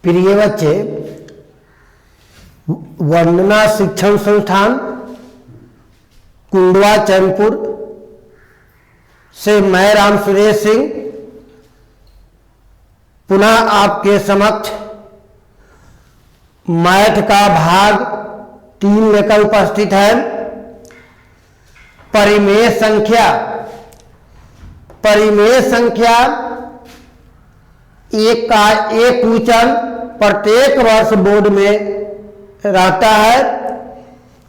प्रिय बच्चे, वंदना शिक्षण संस्थान कुंडवा चैनपुर से मैं राम सुरेश सिंह पुनः आपके समक्ष मैथ का भाग 3 लेकर उपस्थित है। परिमेय संख्या एक का एक क्वेश्चन प्रत्येक वर्ष बोर्ड में रहता है।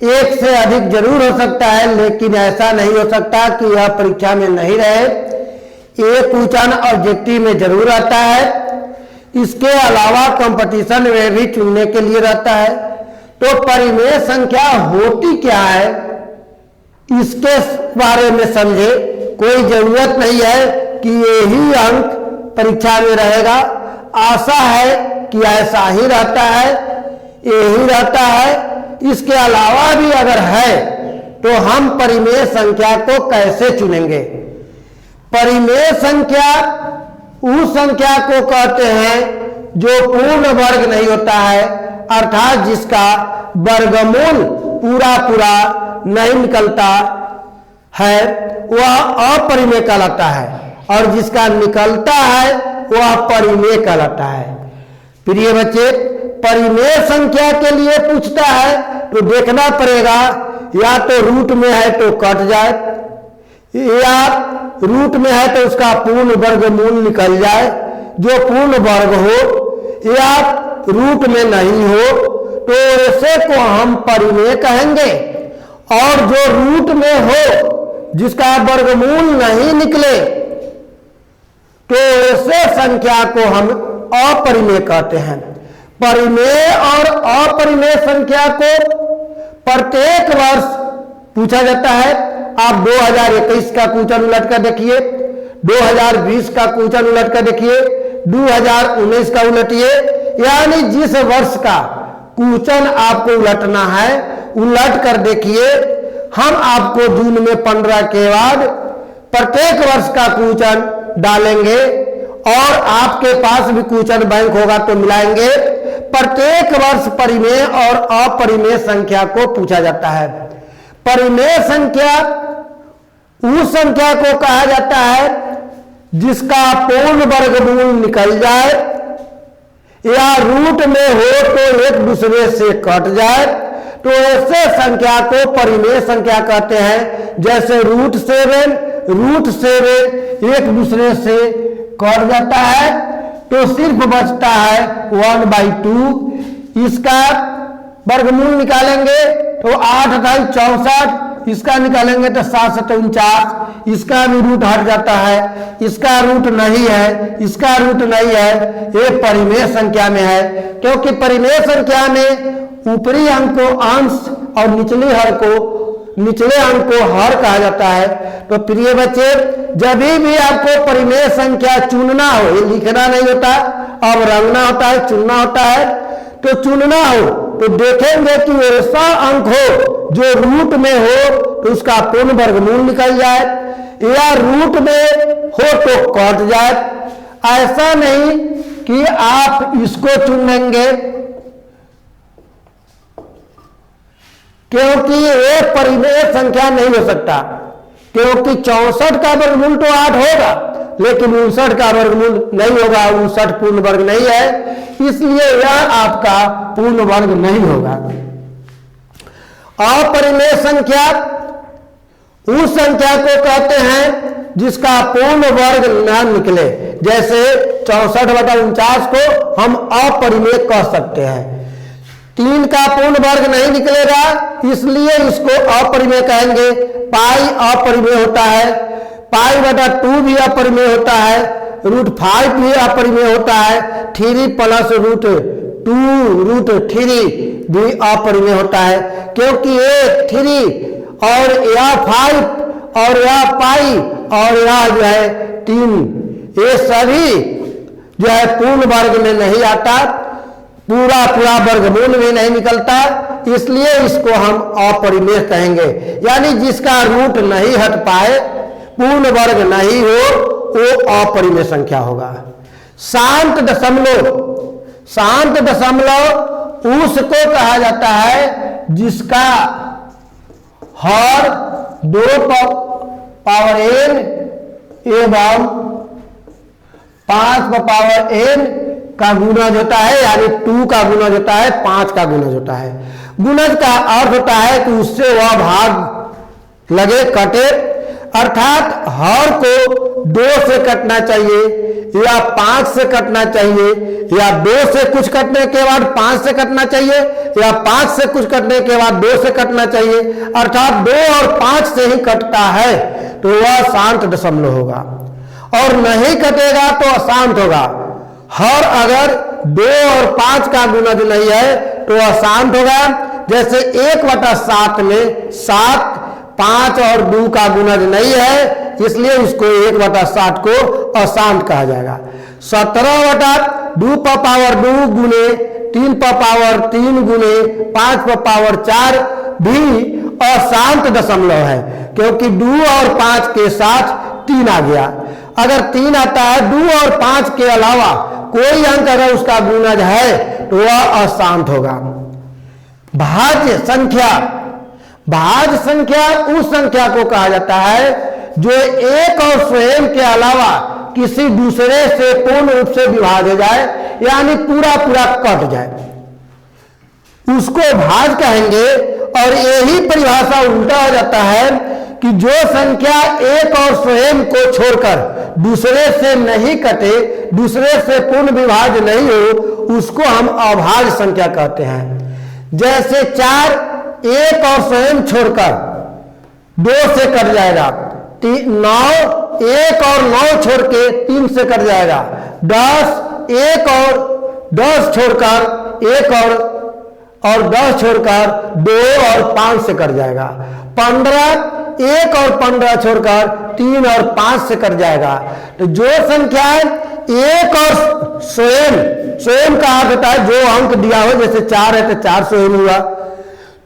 एक से अधिक जरूर हो सकता है, लेकिन ऐसा नहीं हो सकता कि यह परीक्षा में नहीं रहे। एक क्वेश्चन ऑब्जेक्टिव में जरूर आता है। इसके अलावा कंपटीशन में भी चुनने के लिए रहता है। तो परिमेय संख्या होती क्या है, इसके बारे में समझे। कोई जरूरत नहीं है कि यही अंक परीक्षा में रहेगा। आशा है कि ऐसा ही रहता है, यही रहता है। इसके अलावा भी अगर है तो हम परिमेय संख्या को कैसे चुनेंगे। परिमेय संख्या उस संख्या को कहते हैं जो पूर्ण वर्ग नहीं होता है, अर्थात जिसका वर्गमूल पूरा नहीं निकलता है, वह अपरिमेय कहलाता है। और जिसका निकलता है वह परिमेय कहलाता है। प्रिय बच्चे, परिमेय संख्या के लिए पूछता है तो देखना पड़ेगा, या तो रूट में है तो कट जाए, या रूट में है तो उसका पूर्ण वर्गमूल निकल जाए जो पूर्ण वर्ग हो, या रूट में नहीं हो तो ऐसे को हम परिमेय कहेंगे। और जो रूट में हो, जिसका वर्गमूल नहीं निकले, तो ऐसे संख्या को हम अपरिमेय कहते हैं। परिमेय और अपरिमेय संख्या को प्रत्येक वर्ष पूछा जाता है। आप 2021 का क्वेश्चन उलट कर देखिए, 2020 का क्वेश्चन उलट कर देखिए, 2019 का उलटिए। यानी जिस वर्ष का क्वेश्चन आपको उलटना है, उलट कर देखिए। हम आपको जून में 15 के बाद प्रत्येक वर्ष का क्वेश्चन डालेंगे और आपके पास भी क्वेश्चन बैंक होगा तो मिलाएंगे। प्रत्येक वर्ष परिमेय और अपरिमेय संख्या को पूछा जाता है। परिमेय संख्या उस संख्या को कहा जाता है जिसका पूर्ण वर्गमूल निकल जाए, या रूट में हो तो एक दूसरे से कट जाए, तो ऐसे संख्या को परिमेय संख्या कहते हैं। जैसे रूट सेवन एक दूसरे से कट जाता है तो सिर्फ बचता है 1/2। इसका वर्गमूल निकालेंगे तो 8 × 64, इसका निकालेंगे तो 7 × 49। इसका भी रूट हट जाता है, इसका रूट नहीं है, इसका रूट नहीं है। ये परिमेय संख्या में है, क्योंकि परिमेय संख्या में ऊपरी अंक को अंश और निचले अंक को हर कहा जाता है। तो प्रिय बच्चे, जब भी आपको परिमेय संख्या चुनना हो, ये लिखना नहीं होता, अब रंगना होता है, चुनना होता है। तो चुनना हो तो देखेंगे कि ऐसा अंक हो जो रूट में हो तो उसका पूर्ण वर्गमूल निकल जाए, या रूट में हो तो कट जाए। ऐसा नहीं कि आप इसको चुनेंगे, क्योंकि ये परिमेय संख्या नहीं हो सकता। क्योंकि 64 का वर्गमूल तो 8 होगा, लेकिन 59 का वर्गमूल नहीं होगा। 59 पूर्ण वर्ग नहीं है, इसलिए यह आपका पूर्ण वर्ग नहीं होगा। अपरिमेय संख्या उस संख्या को कहते हैं जिसका पूर्ण वर्ग न निकले। जैसे 64/49 को हम अपरिमेय कह सकते हैं। 3 का पूर्ण वर्ग नहीं निकलेगा, इसलिए इसको अपरिमेय कहेंगे। पाई अपरिमेय होता है, π/2 भी अपरिमेय होता है, √5 भी अपरिमेय होता है, 3 + √2√3 भी अपरिमेय होता है। क्योंकि ये 3 और यह 5 और यह पाई और यह जो है 3, ये सभी जो है पूर्ण वर्ग में नहीं आता, पूरा वर्गमूल भी नहीं निकलता, इसलिए इसको हम अपरिमेय कहेंगे। यानी जिसका रूट नहीं हट पाए, पूर्ण वर्ग नहीं हो, वो अपरिमेय संख्या होगा। शांत दशमलव शांत दशमलव उसको कहा जाता है जिसका हर 2 पावर n एवं 5 पावर n का गुणज होता है, यानी 2 का गुणज होता है, 5 का गुणज होता है। गुणज का अर्थ होता है कि उससे वह भाग लगे, कटे, अर्थात हर को 2 से कटना चाहिए या 5 से कटना चाहिए, या 2 से कुछ कटने के बाद 5 से कटना चाहिए, या 5 से कुछ कटने के बाद 2 से कटना चाहिए, अर्थात 2 और 5 से ही कटता है तो वह शांत दशमलव होगा, और नहीं कटेगा तो अशांत होगा। हर अगर 2 और 5 का गुणज नहीं है तो अशांत होगा। जैसे 1/7 में 7, 5 और 2 का गुणज नहीं है, इसलिए इसको 1/7 को अशांत कहा जाएगा। 17/2 पावर 2 गुने 3 पावर 3 गुने 5 पावर 4 भी अशांत दशमलव है, क्योंकि 2 और 5 के साथ 3 आ गया। अगर 3 आता है, 2 और 5 के अलावा कोई अंक अगर उसका गुणज है तो वह अशांत होगा। भाज्य संख्या, भाज्य संख्या उस संख्या को कहा जाता है जो एक और स्वयं के अलावा किसी दूसरे से पूर्ण रूप से विभाज्य हो जाए, यानी पूरा पूरा कट जाए, उसको भाज्य कहेंगे। और यही परिभाषा उल्टा हो जाता है कि जो संख्या एक और स्वयं को छोड़कर दूसरे से नहीं कटे, दूसरे से पूर्ण विभाज्य नहीं हो, उसको हम अभाज्य संख्या कहते हैं। जैसे 4 एक और स्वयं छोड़कर 2 से कट जाएगा, 9 एक और 9 छोड़ के 3 से कट जाएगा, 10 एक और 10 छोड़कर 1 और 10 छोड़कर 2 और 5 से कट जाएगा, 15 एक और 15 छोड़कर 3 और 5 से कट जाएगा। तो जो संख्या एक और स्वयं का अर्थ होता है जो अंक दिया हो, जैसे 4 है तो 4 स्वयं हुआ।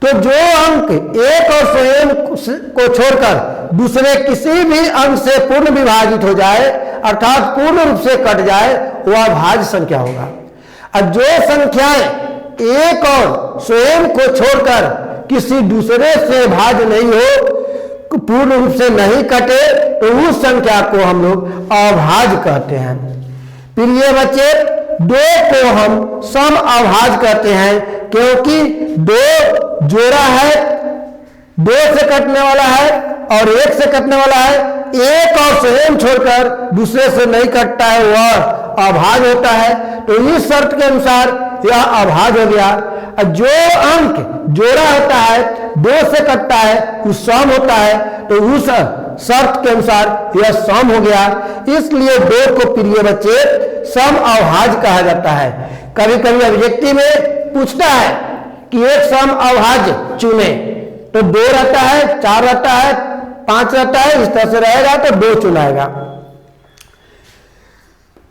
तो जो अंक एक और स्वयं को छोड़कर दूसरे किसी भी अंक से पूर्ण विभाजित हो जाए, अर्थात पूर्ण रूप से कट जाए, वह भाज्य संख्या होगा। और जो संख्याएं एक और स्वयं को छोड़कर किसी दूसरे से भाज्य नहीं हो, पूर्ण रूप से नहीं कटे, तो उस संख्या को हम लोग अभाज्य कहते हैं। प्रिय बच्चे, 2 को हम सम अभाज्य कहते हैं, क्योंकि 2 जोड़ा है, 2 से कटने वाला है और 1 से कटने वाला है, एक और स्वयं छोड़कर दूसरे से नहीं कटता है, वह अभाज्य होता है। तो इस शर्त के अनुसार यह अभाज्य हो गया। जो अंक जोड़ा होता है, 2 से कटता है, वो सम होता है, तो उस शर्त के अनुसार यह सम हो गया। इसलिए 2 को प्रिय बच्चे सम अभाज्य कहा जाता है। कभी कभी अभिव्यक्ति में पूछता है कि एक सम अभाज्य चुने, तो 2 रहता है, 4 रहता है, 5 रहता है, इस तरह से रहेगा तो 2 चुनाएगा।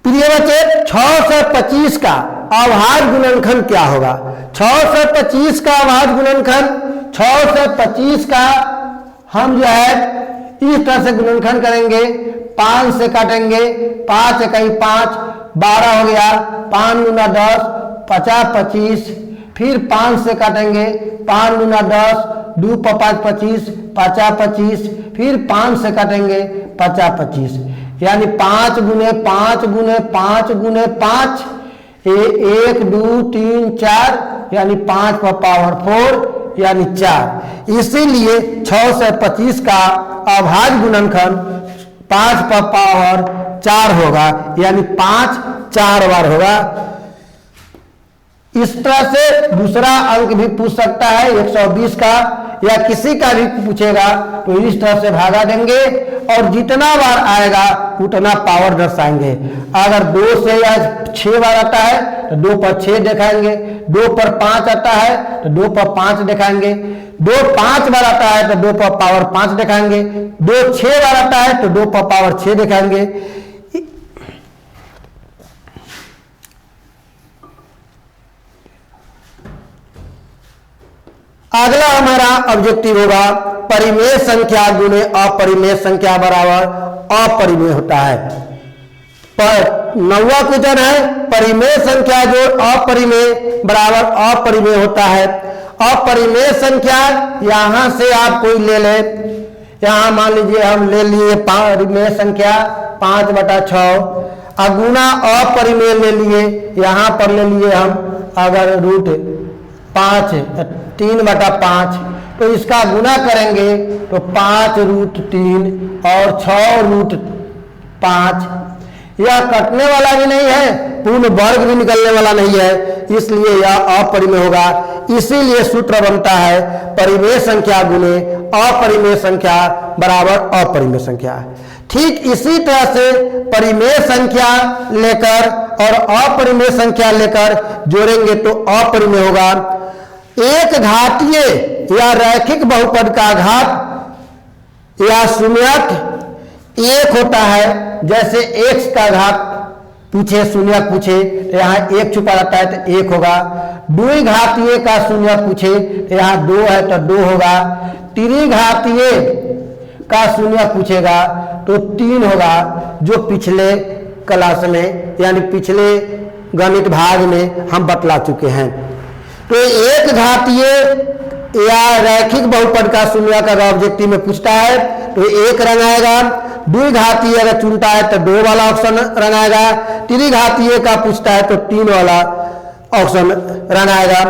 प्रिय बच्चे, 625 का अभाज्य गुणनखंड क्या होगा? 625 का अभाज्य गुणनखंड, 625 का हम जो है इस तरह से गुणनखंड करेंगे, 5 से काटेंगे, 5 इकाई 5, 12 हो गया, 5 गुना 10, 50 25, फिर 5 से काटेंगे, 5 गुना 10, 2 × 5 25, 50 25, फिर 5 से काटेंगे, 50 25, यानी 5 गुने 5 गुने 5 गुने 5, 1 2 3 4, यानी 5 पर पावर 4, यानी 4। इसीलिए 625 का अभाज्य गुणनखंड 5 पर पावर 4 होगा, यानी 5 4 बार होगा। इस तरह से दूसरा अंक भी पूछ सकता है 120 का, या किसी का भी पूछेगा तो इस तरह से भागा देंगे और जितना बार आएगा उतना पावर दर्शाएंगे। अगर 2 से या 6 बार आता है तो 2 पर 6 दिखाएंगे, 2 पर 5 आता है तो 2 पर 5 दिखाएंगे, 2 5 बार आता है तो 2 पर पावर 5 दिखाएंगे, 2 6 बार आता है तो 2 पर पावर 6 दिखाएंगे। अगला हमारा ऑब्जेक्टिव होगा परिमेय संख्या गुणे अपरिमेय संख्या बराबर अपरिमेय होता है। पर 9वां क्वेश्चन है परिमेय संख्या जोड़ अपरिमेय बराबर अपरिमेय होता है। अपरिमेय संख्या यहां से आप कोई ले ले, यहां मान लीजिए हम ले लिए परिमेय संख्या 5/6 गुना अपरिमेय ले लिए, यहां पर ले लिए हम अगर रूट 5 3/5 तो इसका गुना करेंगे तो 5√3 और 6√5। यह कटने वाला भी नहीं है, पूर्ण वर्ग भी निकलने वाला नहीं है, इसलिए यह अपरिमेय होगा। इसीलिए सूत्र बनता है परिमेय संख्या गुने अपरिमेय संख्या बराबर अपरिमेय संख्या। ठीक इसी तरह से परिमेय संख्या लेकर और अपरिमेय संख्या लेकर जोड़ेंगे तो अपरिमेय होगा। एक घातीय या रैखिक बहुपद का घात या शून्यक 1 होता है। जैसे x का घात पूछे शून्यक पूछे तो यहाँ 1 छुपा रहता है तो 1 होगा। द्विघातीय का शून्यक पूछे तो यहाँ 2 है तो 2 होगा। त्रिघातीय का शून्यक पूछेगा तो 3 होगा, जो पिछले क्लास में यानी पिछले गणित भाग में हम बतला चुके हैं। तो एक घातीय या रैखिक बहुपद का शून्यक अगर ऑब्जेक्टिव में पूछता है तो 1 रंग आएगा। द्विघातीय अगर चुनता है तो 2 वाला ऑप्शन रंग आएगा। त्रिघातीय का पूछता है तो 3 वाला ऑप्शन रंग आएगा।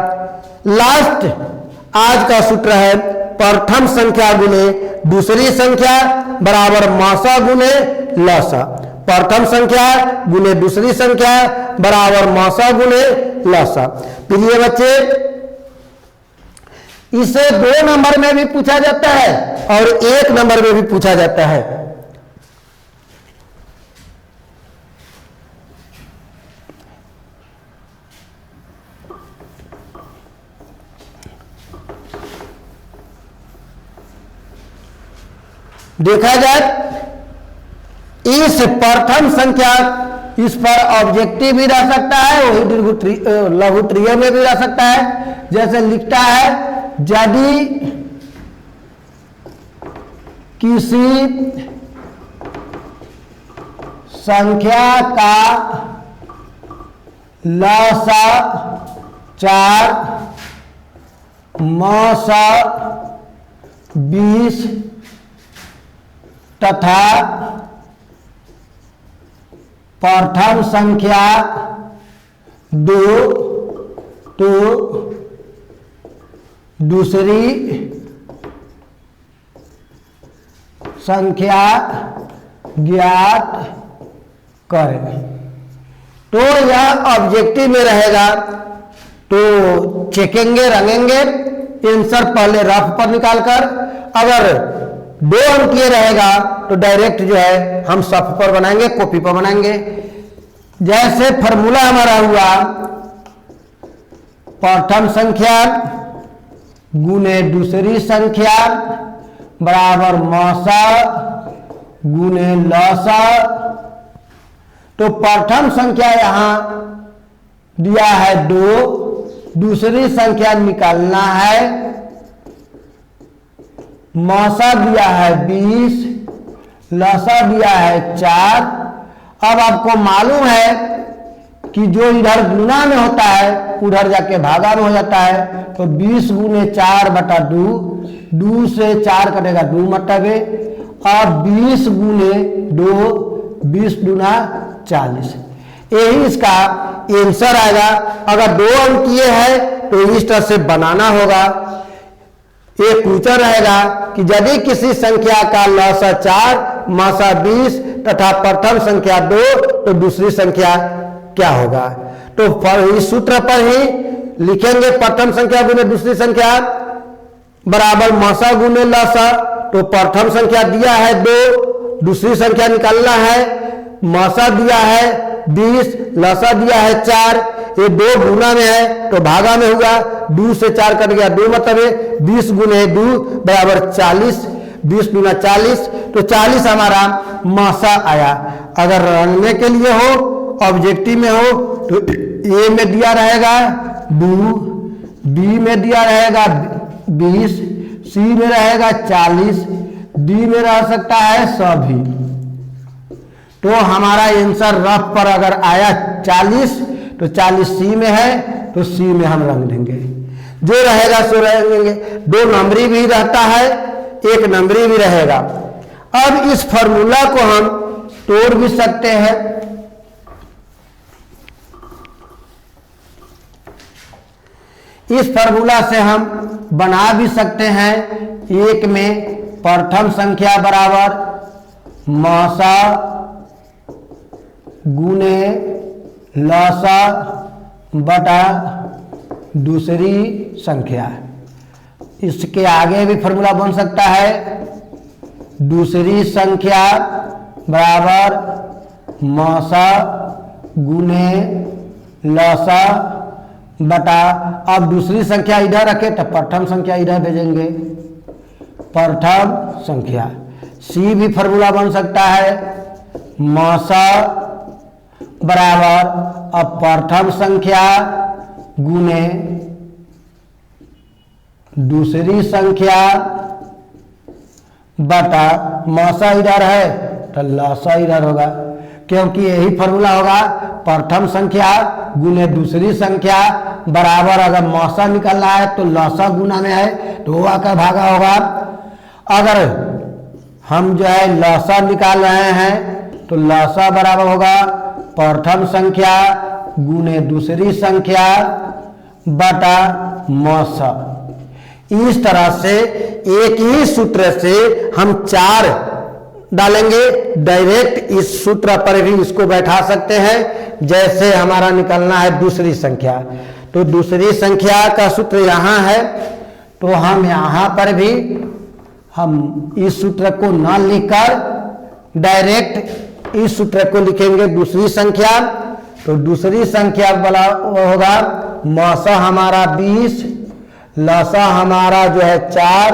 लास्ट आज का सूत्र है प्रथम संख्या गुने दूसरी संख्या बराबर मासा गुने लसा। प्रथम संख्या गुने दूसरी संख्या बराबर मासा गुने लसा। प्रिय बच्चे, इसे 2 नंबर में भी पूछा जाता है और 1 नंबर में भी पूछा जाता है। देखा जाए इस प्रथम संख्या इस पर ऑब्जेक्टिव भी रह सकता है, वही लघु त्रिय में भी रह सकता है। जैसे लिखता है यदि किसी संख्या का लसा 4 मसा 20 तथा प्रथम संख्या 2 तो दूसरी संख्या ज्ञात करें। तो यह ऑब्जेक्टिव में रहेगा, तो चेकेंगे रंगेंगे आंसर पहले रफ पर निकालकर। अगर 2 अंकीय रहेगा तो डायरेक्ट जो है हम सफ पर बनाएंगे, कॉपी पर बनाएंगे। जैसे फॉर्मूला हमारा हुआ प्रथम संख्या गुने दूसरी संख्या बराबर मौसा गुने लौसा। तो प्रथम संख्या यहां दिया है 2, दूसरी संख्या निकालना है, मौसा दिया है 20, लसा दिया है 4। अब आपको मालूम है कि जो इधर गुना में होता है उधर जाके भागा में हो जाता है। तो 20 गुने 4/2, 2 से 4 कटेगा 2 मरतबे, और 20 गुने 2 20 दूना 40। यही इसका आंसर आएगा। अगर 2 अंकीय है तो इस तरह से बनाना होगा। एक क्वेश्चन रहेगा कि यदि किसी संख्या का लसा 4 मासा 20 तथा प्रथम संख्या 2 तो दूसरी संख्या क्या होगा। तो इस सूत्र पर ही लिखेंगे प्रथम संख्या गुने दूसरी संख्या बराबर मासा गुने लसा। तो प्रथम संख्या दिया है 2, दूसरी संख्या निकालना है, मासा दिया है 20, लसा दिया है 4। ये 2 गुना में है तो भागा में होगा, 2 से 4 कट गया 2 मतलब 20 गुने 2 बराबर 40, 20 दूना 40। तो 40 हमारा मासा आया। अगर रंगने के लिए हो, ऑब्जेक्टिव में हो तो ए में दिया रहेगा 2, बी में दिया रहेगा 20, सी में रहेगा 40, डी में रह सकता है 100 भी। तो हमारा आंसर रफ पर अगर आया 40 तो 40 सी में है तो सी में हम रंग देंगे, जो रहेगा सो रहेंगे। 2 नंबरी भी रहता है, 1 नंबरी भी रहेगा। अब इस फॉर्मूला को हम तोड़ भी सकते हैं। इस फॉर्मूला से हम बना भी सकते हैं, 1 में प्रथम संख्या बराबर मौसा गुने लौसा बटा दूसरी संख्या। इसके आगे भी फॉर्मूला बन सकता है, दूसरी संख्या बराबर मौसा गुने लौसा बटा, अब दूसरी संख्या इधर रखे तो प्रथम संख्या इधर भेजेंगे, प्रथम संख्या। सी भी फॉर्मूला बन सकता है, मौसा बराबर अब प्रथम संख्या गुने दूसरी संख्या बटा, मौसा इधर है तो लौसा इधर होगा, क्योंकि यही फॉर्मूला होगा, प्रथम संख्या गुने दूसरी संख्या बराबर, अगर मौसा निकलना है तो लौसा गुना में है तो वो आकर भागा होगा। अगर हम जो है लौसा निकाल रहे हैं तो लौसा बराबर होगा प्रथम संख्या गुने दूसरी संख्या बटा मौसा। इस तरह से एक ही सूत्र से हम 4 डालेंगे, डायरेक्ट इस सूत्र पर भी इसको बैठा सकते हैं। जैसे हमारा निकलना है दूसरी संख्या, तो दूसरी संख्या का सूत्र यहाँ है, तो हम यहाँ पर भी हम इस सूत्र को न लिखकर डायरेक्ट इस सूत्र को लिखेंगे दूसरी संख्या। तो दूसरी संख्या वाला होगा मौसा हमारा 20, लौसा हमारा जो है 4,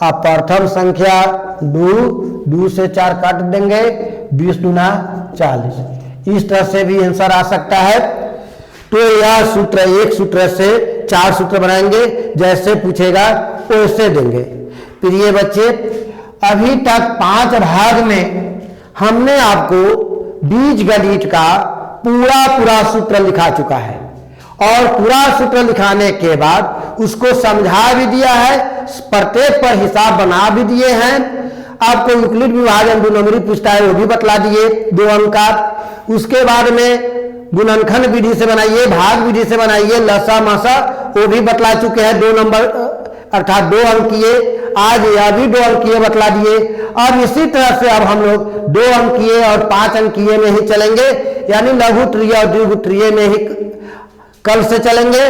और प्रथम संख्या 2 से 4 काट देंगे, 20 दूना 40। इस तरह से भी आंसर आ सकता है। तो यह सूत्र, एक सूत्र से 4 सूत्र बनाएंगे, जैसे पूछेगा वैसे देंगे। प्रिय बच्चे, अभी तक 5 भाग में हमने आपको बीजगणित का पूरा सूत्र लिखा चुका है, और पूरा सूत्र लिखाने के बाद उसको समझा भी दिया है, प्रत्येक पर हिसाब बना भी दिए हैं। आपको यूक्लिड विभाजन 2 नंबरी पूछता है, वो भी बतला दिए 2 अंक का। उसके बाद में गुणनखंड विधि से बनाइए, भाग विधि से बनाइए, लसा मासा वो भी बतला चुके हैं 2 नंबर अर्थात 2 अंकीय। आज यह भी 2 अंकीय बतला दिए। अब इसी तरह से अब हम लोग 2 अंकीय और 5 अंकीय में ही चलेंगे, यानी लघु त्रिय और दीर्घ त्रिय में ही कल से चलेंगे,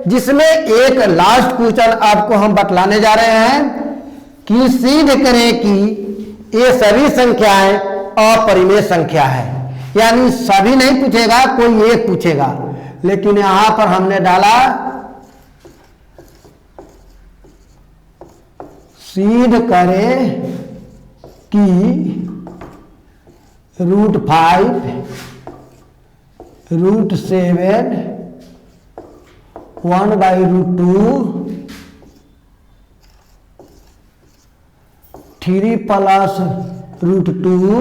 जिसमें एक लास्ट क्वेश्चन आपको हम बतलाने जा रहे हैं कि सिद्ध करें कि ये सभी संख्याएं अपरिमेय संख्या है। यानी सभी नहीं पूछेगा, कोई एक पूछेगा, लेकिन यहां पर हमने डाला सिद्ध करें कि √5, √7, 1/√2, 3 + √2,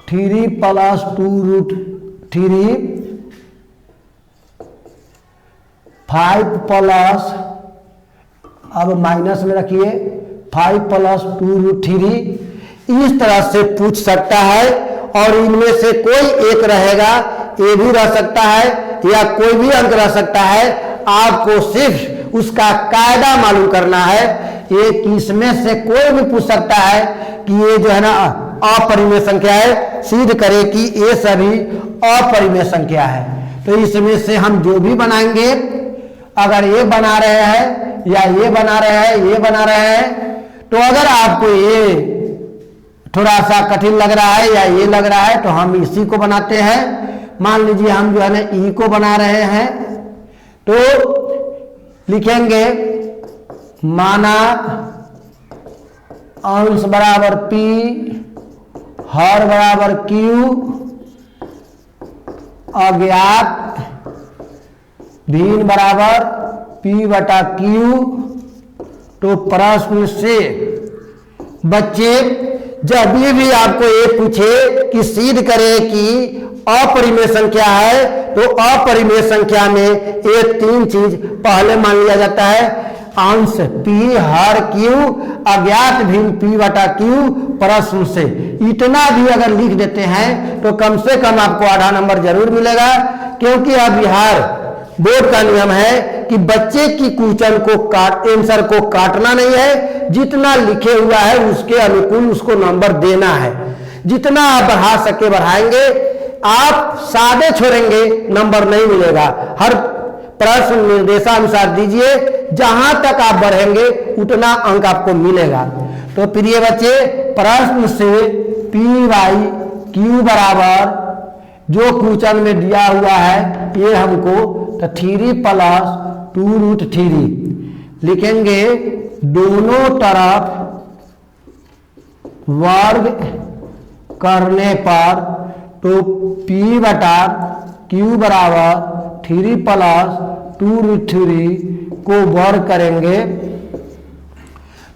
3 + 2√3, 5 + अब माइनस में रखिए 5 + 2√3। इस तरह से पूछ सकता है, और इनमें से कोई एक रहेगा, ये भी रह सकता है या कोई भी अंक रह सकता है। आपको सिर्फ उसका कायदा मालूम करना है। ये इसमें से कोई भी पूछ सकता है कि ये जो है ना अपरिमेय संख्या है, सिद्ध करे कि ये सभी अपरिमेय संख्या है। तो इसमें से हम जो भी बनाएंगे, अगर ये बना रहे हैं या ये बना रहे हैं, ये बना रहे हैं, तो अगर आपको ये थोड़ा सा कठिन लग रहा है या ये लग रहा है तो हम इसी को बनाते हैं। मान लीजिए हम जो है ना ई को बना रहे हैं, तो लिखेंगे माना अंश बराबर P, हर बराबर Q, अज्ञात भिन्न बराबर P/Q। तो प्रश्न से बच्चे जब भी आपको ये पूछे कि सिद्ध करे कि अपरिमेय संख्या है, तो अपरिमेय संख्या में ये तीन चीज पहले मान लिया जाता है। अंश P हर Q, अज्ञात भिन्न P बटा Q प्रश्न से। इतना भी अगर लिख देते हैं तो कम से कम आपको आधा नंबर जरूर मिलेगा, क्योंकि अब बिहार बोर्ड का नियम है कि बच्चे की क्वेश्चन को आंसर को काटना नहीं है, जितना लिखे हुआ है उसके अनुकूल उसको नंबर देना है। जितना आप बढ़ा सके बढ़ाएंगे, आप सादे छोड़ेंगे नंबर नहीं मिलेगा। हर प्रश्न निर्देशानुसार दीजिए, जहां तक आप बढ़ेंगे उतना अंक आपको मिलेगा। तो प्रिय बच्चे, प्रश्न से पी बाई क्यू बराबर जो क्वेश्चन में दिया हुआ है ये हमको तो 3 प्लस 2√3 लिखेंगे। दोनों तरफ वर्ग करने पर तो P बटा Q बराबर 3 प्लस 2√3 को वर्ग करेंगे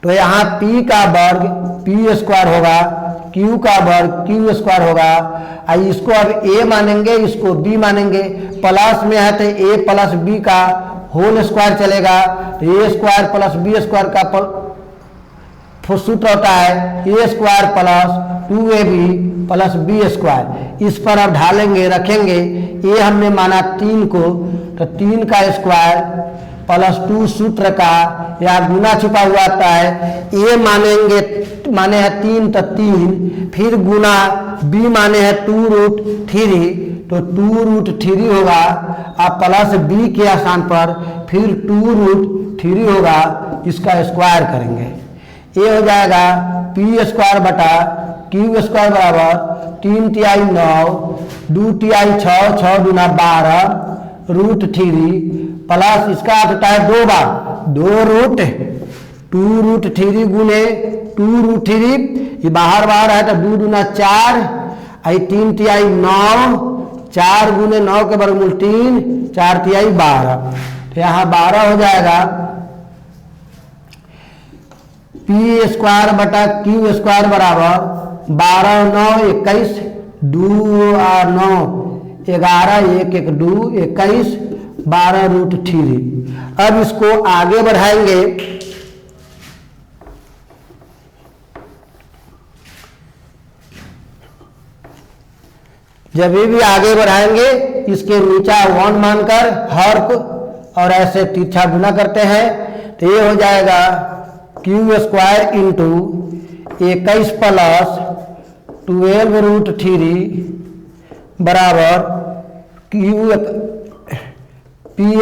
तो यहाँ P का वर्ग P स्क्वायर होगा, Q का वर्ग Q स्क्वायर होगा। इसको अब A मानेंगे, इसको B मानेंगे। प्लस में है तो A प्लस B का होल स्क्वायर चलेगा। A square plus B square का सूत्र होता है A square plus 2AB plus B square. इस पर अब ढालेंगे, रखेंगे। A हमने माना 3 को, तो 3 का स्क्वायर प्लस 2 सूत्र का या गुना छुपा हुआ आता है। A माने है 3 तो 3, फिर गुना B माने है 2√3 तो 2√3 होगा। आप प्लस B के स्थान पर फिर 2√3 होगा, इसका स्क्वायर करेंगे। ये हो जाएगा P स्क्वायर बटा Q स्क्वायर बराबर 3 तिहाई 9, 2 तिहाई 6, 6 दूना 12√3 प्लस इसका होता है 2 बार 2√3 गुने 2√3, ये बाहर है तो 2 दूना 4, 3 तिहाई 9, 4 गुने 9 के वर्गमूल 3, 4 तिहाई 12, तो यहाँ 12 हो जाएगा। P स्क्वायर बटा Q स्क्वायर बराबर 12 9 21, 2 और 9 11, 1 1 2 21, 12√3। अब इसको आगे बढ़ाएंगे। जब भी आगे बढ़ाएंगे इसके नीचा 1 मानकर हर को और ऐसे तिरछा गुना करते हैं तो ये हो जाएगा Q स्क्वायर इंटू 21 प्लस 12√3 बराबर P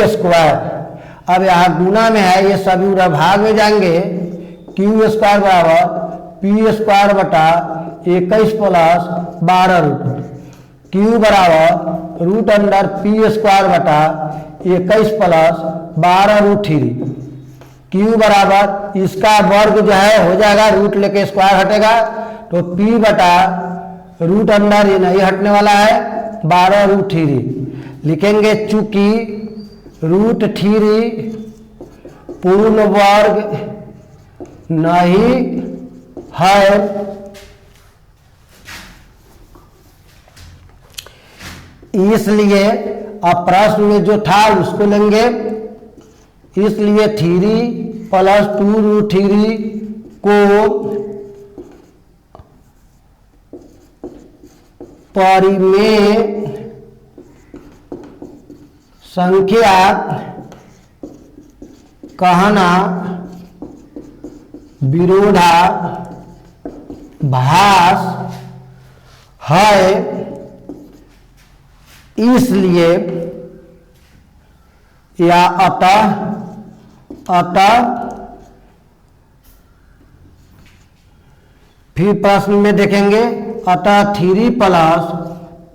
स्क्वायर। अब यहाँ गुना में है, ये सभी उधर भाग में जाएंगे। Q स्क्वायर बराबर P स्क्वायर बटा 21 प्लस 12√3, Q बराबर रूट अंडर P स्क्वायर बटा 21 प्लस 12√3। Q बराबर इसका वर्ग जो है हो जाएगा, रूट लेके स्क्वायर हटेगा तो P बटा रूट अंडर ये नहीं हटने वाला है 12√3 लिखेंगे। चूंकि √3 पूर्ण वर्ग नहीं है, इसलिए अब प्रश्न में जो था उसको लेंगे। इसलिए 3 प्लस 2√3 को परिमेय संख्या कहना विरोधाभास है, इसलिए या अतः फिर प्रश्न में देखेंगे। अतः 3 प्लस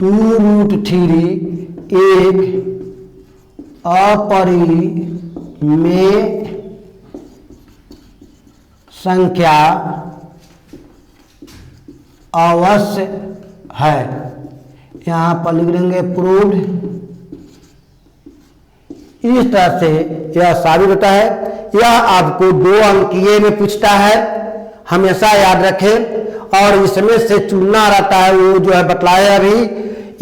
2√3 एक अपरिमेय संख्या अवश्य है। यहाँ पर लिख देंगे प्रूव्ड। इस तरह से यह साबित होता है। यह आपको 2 अंकीय में पूछता है, हमेशा याद रखें। और इसमें से चुनना रहता है, वो जो है बतलाया अभी,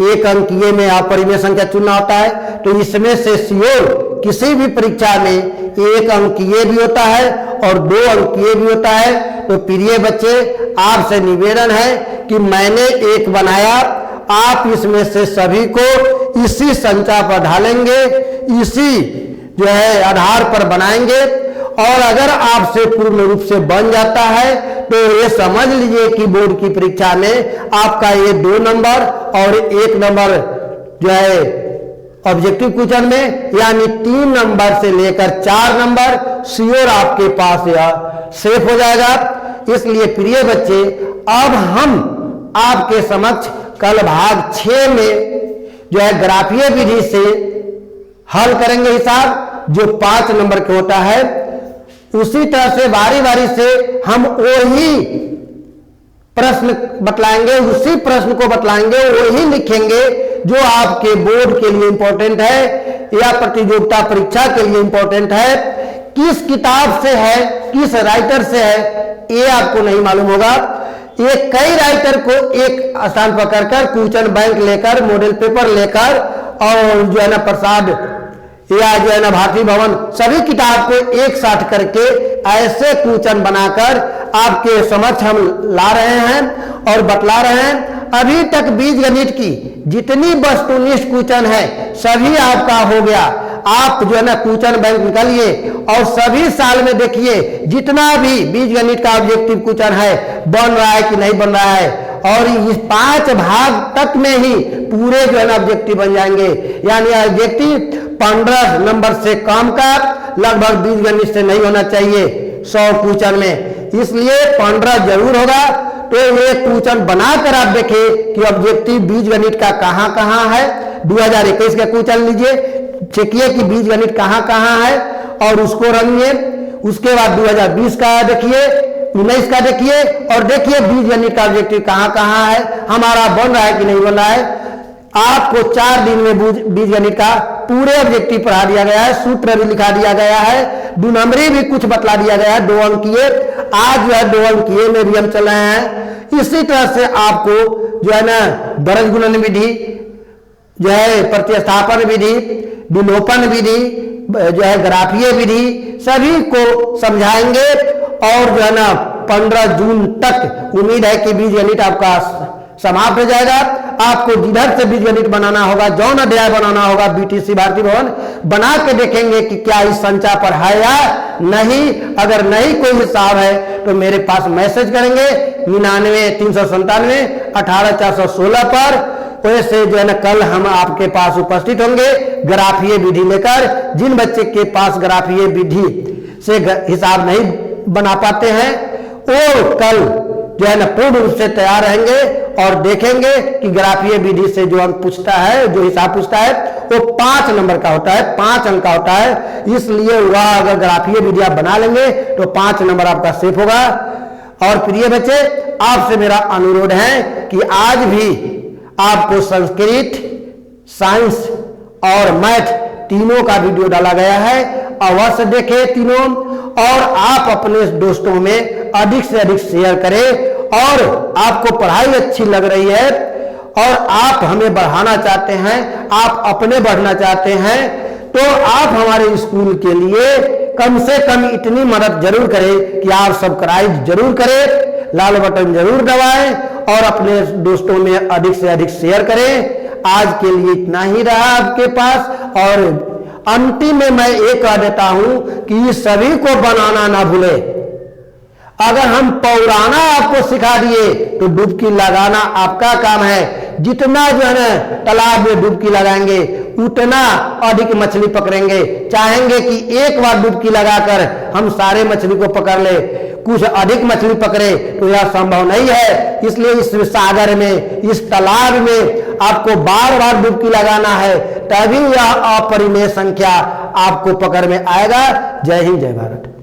एक अंकीय में अपरिमेय संख्या चुनना होता है। तो इसमें से श्योर किसी भी परीक्षा में एक अंकीय भी होता है और 2 अंकीय भी होता है। तो प्रिय बच्चे, आपसे निवेदन है कि मैंने एक बनाया, आप इसमें से सभी को इसी संख्या पर ढालेंगे, इसी जो है आधार पर बनाएंगे, और अगर आपसे पूर्ण रूप से बन जाता है तो ये समझ लीजिए कि बोर्ड की परीक्षा में आपका ये 2 नंबर और 1 नंबर जो है ऑब्जेक्टिव क्वेश्चन में, यानी 3 नंबर से लेकर 4 नंबर श्योर आपके पास या सेफ हो जाएगा। इसलिए प्रिय बच्चे, अब हम आपके समक्ष कल भाग 6 में जो है ग्राफीय विधि से हल करेंगे हिसाब, जो 5 नंबर के होता है। उसी तरह से बारी बारी से हम वही प्रश्न बतलाएंगे, उसी प्रश्न को बतलाएंगे, वही लिखेंगे जो आपके बोर्ड के लिए इंपॉर्टेंट है या प्रतियोगिता परीक्षा के लिए इंपॉर्टेंट है। किस किताब से है, किस राइटर से है, ये आपको नहीं मालूम होगा। ये कई राइटर को एक स्थान पकड़कर क्वेश्चन बैंक लेकर, मॉडल पेपर लेकर, और जो है ना प्रसाद या जो है ना भारतीय भवन, सभी किताब को एक साथ करके ऐसे क्वेश्चन बनाकर आपके समक्ष हम ला रहे हैं और बतला रहे हैं। अभी तक बीजगणित की जितनी वस्तुनिष्ठ क्वेश्चन है सभी आपका हो गया। आप जो है ना क्वेश्चन बैंक निकालिए और सभी साल में देखिए जितना भी बीजगणित का ऑब्जेक्टिव क्वेश्चन है बन रहा है कि नहीं बन रहा है, और इस 5 भाग तक में ही पूरे जो है ना ऑब्जेक्टिव बन जाएंगे। यानी ऑब्जेक्टिव 15 नंबर से कम का लगभग बीजगणित से नहीं होना चाहिए 100 क्वेश्चन में, इसलिए 15 जरूर होगा। तो ये क्वेश्चन बनाकर आप देखें कि ऑब्जेक्टिव बीजगणित का कहां कहां है। 2021 का क्वेश्चन लीजिए, चेकिए कि बीजगणित कहां कहां है और उसको रंगिए। उसके बाद 2020 का देखिए, 19 का देखिए, और देखिए बीजगणित का ऑब्जेक्टिव कहां कहां है, हमारा बन रहा है कि नहीं बन रहा है। आपको 4 दिन में बीजगणित का पूरे ऑब्जेक्टिव पढ़ा दिया गया है, सूत्र भी लिखा दिया गया है, 2 नंबरी भी कुछ बतला दिया गया है, 2 अंकीय। आज जो है 2 अंकीय में भी हम चल रहे हैं। इसी तरह से आपको जो है ना दरज गुणन विधि, जो है प्रतिस्थापन विधि, विलोपन विधि, जो है ग्राफीय विधि, सभी को समझाएंगे। और जो है ना 15 जून तक उम्मीद है कि बीजगणित आपका समाप्त हो जाएगा। आपको जिधर से बीजगणित बनाना होगा, जौन अध्याय बनाना होगा, बीटीसी भारतीय भवन बना के देखेंगे कि क्या इस संख्या पर है या नहीं। अगर नहीं कोई हिसाब है तो मेरे पास मैसेज करेंगे 99 397 18 416 पर। वैसे जो है ना कल हम आपके पास उपस्थित होंगे ग्राफीय विधि लेकर। जिन बच्चे के पास ग्राफीय विधि से हिसाब नहीं बना पाते हैं वो कल जो है ना पूर्ण रूप से तैयार रहेंगे और देखेंगे कि ग्राफीय विधि से जो अंक पूछता है, जो हिसाब पूछता है, वो 5 नंबर का होता है, 5 अंक का होता है। इसलिए वह अगर ग्राफीय विधि आप बना लेंगे तो 5 नंबर आपका सेफ होगा। और प्रिय बच्चे, आपसे मेरा अनुरोध है कि आज भी आपको संस्कृत, साइंस और मैथ तीनों का वीडियो डाला गया है, अवश्य देखें तीनों, और आप अपने दोस्तों में अधिक से अधिक शेयर करें। और आपको पढ़ाई अच्छी लग रही है और आप हमें बढ़ाना चाहते हैं, आप अपने बढ़ना चाहते हैं, तो आप हमारे स्कूल के लिए कम से कम इतनी मदद जरूर करें कि आप सब्सक्राइब जरूर करें, लाल बटन जरूर दबाएं और अपने दोस्तों में अधिक से अधिक शेयर करें। आज के लिए इतना ही रहा आपके पास। और अंतिम में मैं ये कह देता हूं कि सभी को बनाना ना भूले। अगर हम पौराना आपको सिखा दिए तो डुबकी लगाना आपका काम है। जितना जो है ना तालाब में डुबकी लगाएंगे उतना अधिक मछली पकड़ेंगे। चाहेंगे कि एक बार डुबकी लगाकर हम सारे मछली को पकड़ ले, कुछ अधिक मछली पकड़े, तो यह संभव नहीं है। इसलिए इस सागर में, इस तालाब में आपको बार बार डुबकी लगाना है, तभी यह अपरिमेय संख्या आपको पकड़ में आएगा। जय हिंद, जय भारत।